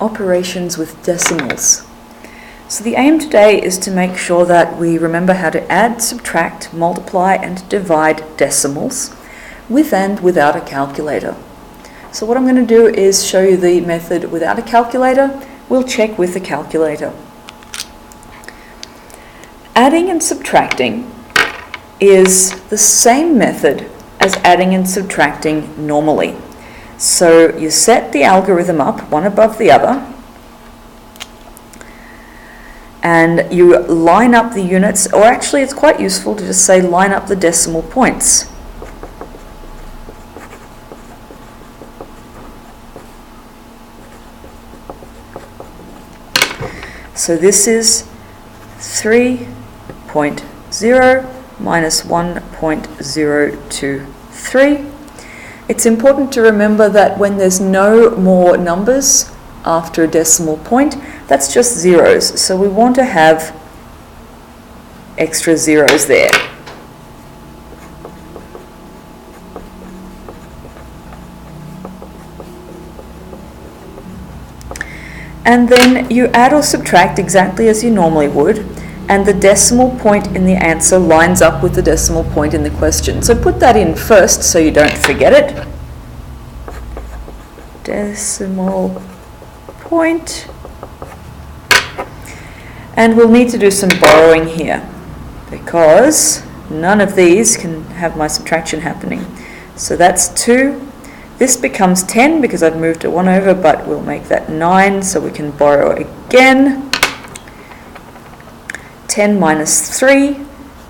operations with decimals. So the aim today is to make sure that we remember how to add, subtract, multiply and divide decimals with and without a calculator. So what I'm going to do is show you the method without a calculator. We'll check with the calculator. Adding and subtracting is the same method as adding and subtracting normally. So you set the algorithm up one above the other and you line up the units, or actually it's quite useful to just say line up the decimal points. So this is 3.0 minus 1.023. It's important to remember that when there's no more numbers after a decimal point, that's just zeros. So we want to have extra zeros there. And then you add or subtract exactly as you normally would, and the decimal point in the answer lines up with the decimal point in the question. So put that in first so you don't forget it. Decimal point. And we'll need to do some borrowing here because none of these can have my subtraction happening. So that's 2. This becomes 10 because I've moved a 1 over, but we'll make that 9 so we can borrow again. 10 minus 3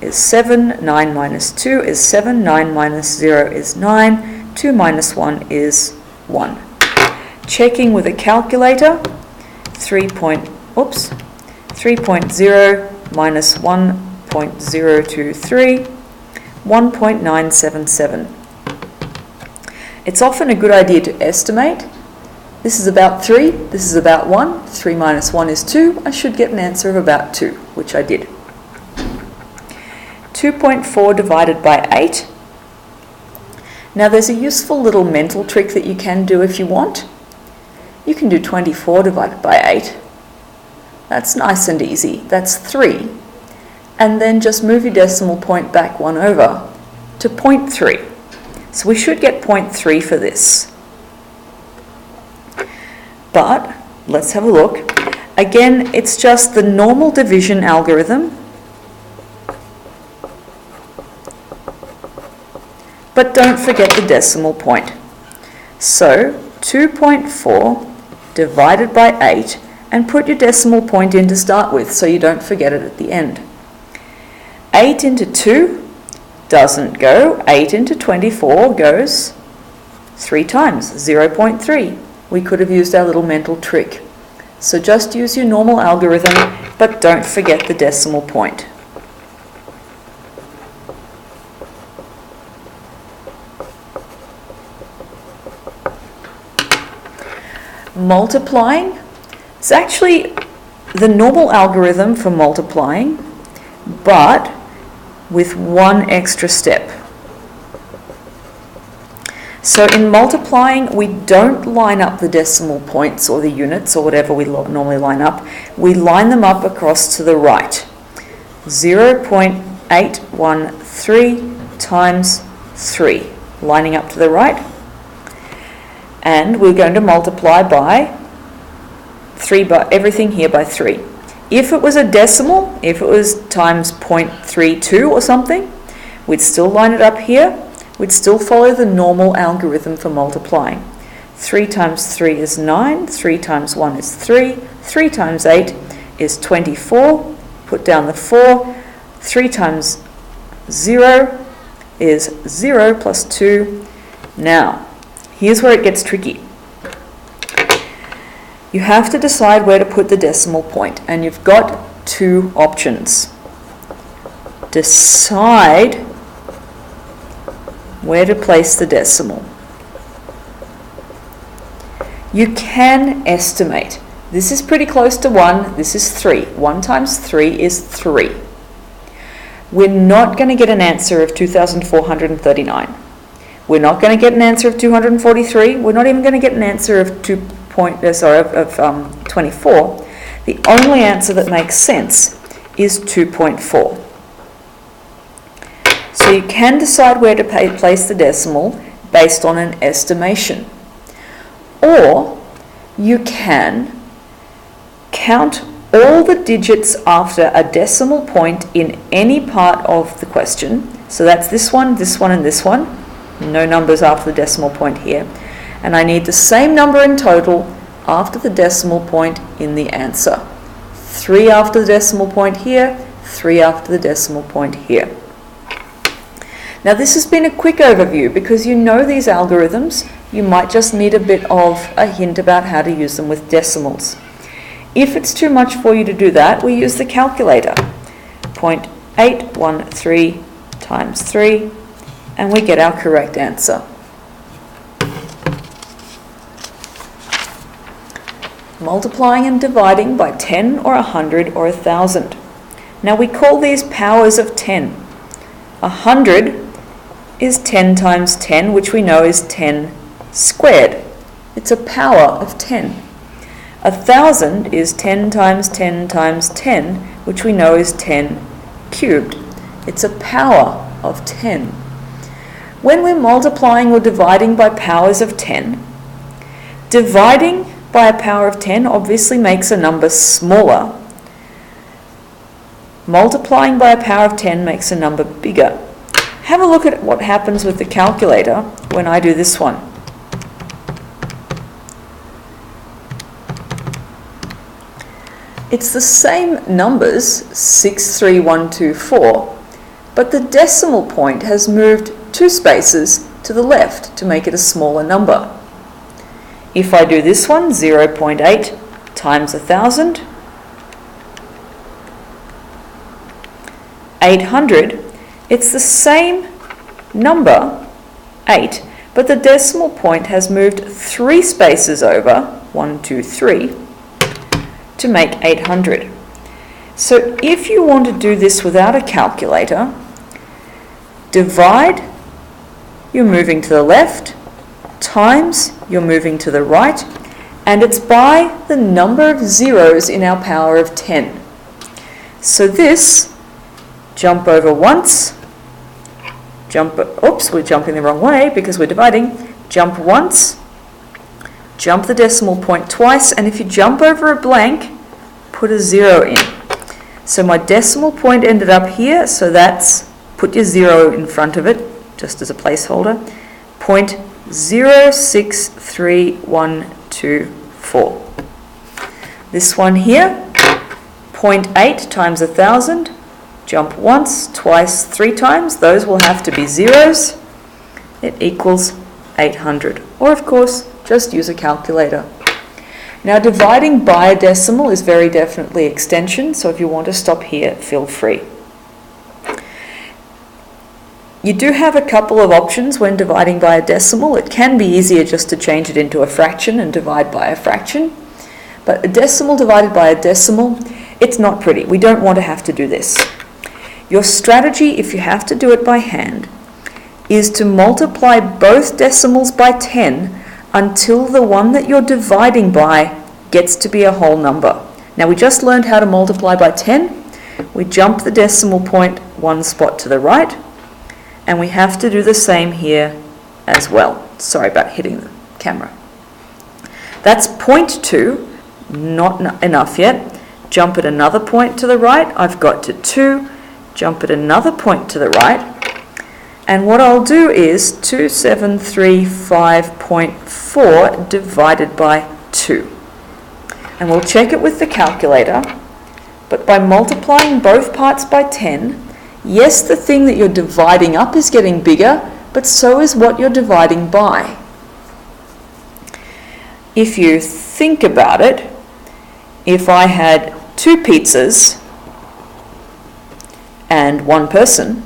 is 7, 9 minus 2 is 7, 9 minus 0 is 9, 2 minus 1 is 1. Checking with a calculator, 3.0 minus 1.023, 1.977. It's often a good idea to estimate. This is about 3, this is about 1, 3 minus 1 is 2, I should get an answer of about 2, which I did. 2.4 divided by 8. Now there's a useful little mental trick that you can do if you want. You can do 24 divided by 8. That's nice and easy, that's 3. And then just move your decimal point back 1 over to 0.3. So we should get 0.3 for this. But let's have a look. Again, it's just the normal division algorithm. But don't forget the decimal point. So 2.4 divided by 8, and put your decimal point in to start with so you don't forget it at the end. 8 into 2 doesn't go. 8 into 24 goes 3 times, 0.3. We could have used our little mental trick. So just use your normal algorithm, but don't forget the decimal point. Multiplying, it's actually the normal algorithm for multiplying, but with one extra step. So in multiplying, we don't line up the decimal points or the units or whatever we normally line up. We line them up across to the right. 0.813 times 3, lining up to the right. And we're going to multiply by 3, by everything here by 3. If it was a decimal, if it was times 0.32 or something, we'd still line it up here. We'd still follow the normal algorithm for multiplying. 3 times 3 is 9, 3 times 1 is 3, 3 times 8 is 24, put down the 4, 3 times 0 is 0 plus 2. Now, here's where it gets tricky. You have to decide where to put the decimal point, and you've got 2 options. Decide where to place the decimal. You can estimate. This is pretty close to 1, this is 3. 1 times 3 is 3. We're not going to get an answer of 2,439. We're not going to get an answer of 243. We're not even going to get an answer of 24, the only answer that makes sense is 2.4. So you can decide where to place the decimal based on an estimation. Or you can count all the digits after a decimal point in any part of the question. So that's this one, and this one. No numbers after the decimal point here. And I need the same number in total after the decimal point in the answer. 3 after the decimal point here, 3 after the decimal point here. Now this has been a quick overview because you know these algorithms. You might just need a bit of a hint about how to use them with decimals. If it's too much for you to do that, we use the calculator. 0.813 times 3, and we get our correct answer. Multiplying and dividing by 10 or 100 or 1,000. Now we call these powers of 10. 100 is 10 times 10, which we know is 10 squared. It's a power of 10. 1,000 is 10 times 10 times 10, which we know is 10 cubed. It's a power of 10. When we're multiplying or dividing by powers of 10, dividing by a power of 10 obviously makes a number smaller. Multiplying by a power of 10 makes a number bigger. Have a look at what happens with the calculator when I do this one. It's the same numbers, 63124, but the decimal point has moved 2 spaces to the left to make it a smaller number. If I do this one, 0.8 times 1,000, 800, it's the same number, 8, but the decimal point has moved 3 spaces over, 1, 2, 3, to make 800. So if you want to do this without a calculator, divide, you're moving to the left, times, you're moving to the right, and it's by the number of zeros in our power of 10. So this, jump over once, we're jumping the wrong way because we're dividing, jump once, jump the decimal point twice, and if you jump over a blank, put a 0 in. So my decimal point ended up here, so that's, put your 0 in front of it, just as a placeholder, 0.063124. This one here, 0.8 times 1,000, jump once, twice, 3 times, those will have to be zeros, it equals 800. Or of course, just use a calculator. Now dividing by a decimal is very definitely extension, so if you want to stop here, feel free. You do have a couple of options when dividing by a decimal. It can be easier just to change it into a fraction and divide by a fraction. But a decimal divided by a decimal, it's not pretty. We don't want to have to do this. Your strategy, if you have to do it by hand, is to multiply both decimals by 10 until the one that you're dividing by gets to be a whole number. Now we just learned how to multiply by 10. We jump the decimal point 1 spot to the right, and we have to do the same here as well. Sorry about hitting the camera. That's 0.2, not enough yet. Jump at another point to the right, I've got to 2, jump at another point to the right, and what I'll do is 2735.4 divided by 2. And we'll check it with the calculator, but by multiplying both parts by 10, yes, the thing that you're dividing up is getting bigger, but so is what you're dividing by. If you think about it, if I had 2 pizzas and 1 person,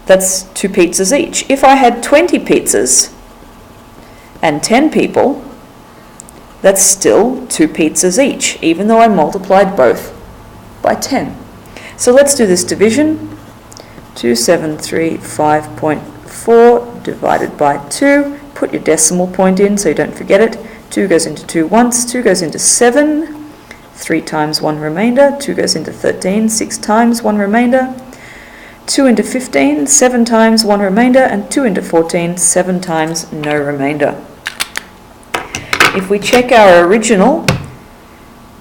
that's 2 pizzas each. If I had 20 pizzas and 10 people, that's still 2 pizzas each, even though I multiplied both by 10. So let's do this division. 2735.4 divided by 2. Put your decimal point in so you don't forget it. 2 goes into 2 once, 2 goes into 7, 3 times 1 remainder, 2 goes into 13, 6 times 1 remainder, 2 into 15, 7 times 1 remainder, and 2 into 14, 7 times no remainder. If we check our original,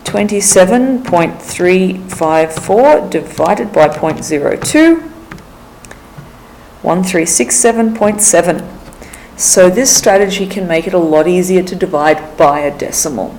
27.354 divided by 0.02, 1367.7. So this strategy can make it a lot easier to divide by a decimal.